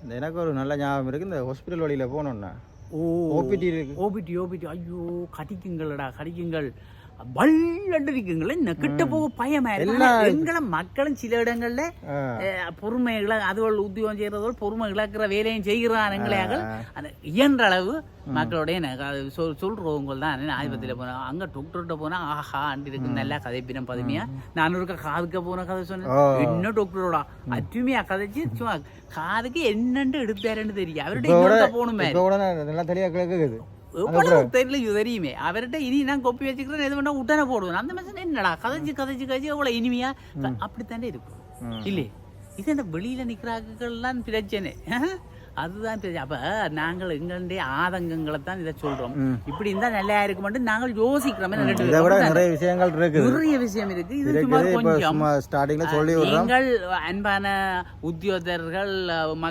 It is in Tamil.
எனக்கு ஒரு நல்ல ஞாபகம் இருக்குது, இந்த ஹாஸ்பிட்டல் வழியில் போனோம்னா ஓபிடி இருக்கு. ஓபிடி ஐயோ கடிக்குங்களடா கடிக்குங்கள் வல்லடிக்குங்களே கிட்ட போக பயமா எங்களை மக்களும் சில இடங்கள்ல பொறுமைகளை அதுகள் உத்தியோகம் செய்யறதோடு பொறுமை இழக்கிற வேலையும் செய்கிறானுங்களையாக அந்த இயன்ற அளவு மக்களுடைய சொல்றவங்க தான் ஆஸ்பத்திரியில போனா அங்க டாக்டர்கிட்ட போனா ஆஹா அண்டி இருக்கு நல்லா கதைப்பினம் பதுமையா நான் ஒரு காதுக்க போன கதை சொன்னேன் என்ன டாக்டரோட அற்றுமையா கதைச்சு சும்மா காதுக்கு என்னண்டு எடுத்தாருன்னு தெரியும் அவர்கிட்ட போகணுமே நல்லா தெளிவா கேக்குது தெரியுமே அவர்கிட்ட இனி நான் கொப்பி வச்சுக்கிறேன் எது வேணா உடனே போடுவேன் அந்த மாதிரி என்னடா கதைச்சு எவ்வளவு இனிமையா அப்படித்தானே இருக்கும் இல்லையே இது இந்த வெளியில நிக்கிறாங்கலாம் பிரச்சனை அதுதான் தெரியும். அப்ப நாங்கள் எங்களுடைய ஆதங்கங்களை தான் இதை சொல்றோம் இப்படி இருந்தா நல்லா இருக்க மாட்டோம் நாங்கள் யோசிக்கிறோம் நிறைய விஷயங்கள் இருக்கு நிறைய விஷயம் இருக்கு இது சும்மா கொஞ்சம் ஸ்டார்டிங்ல சொல்லி நீங்கள் அன்பான உத்தியோகத்தர்கள்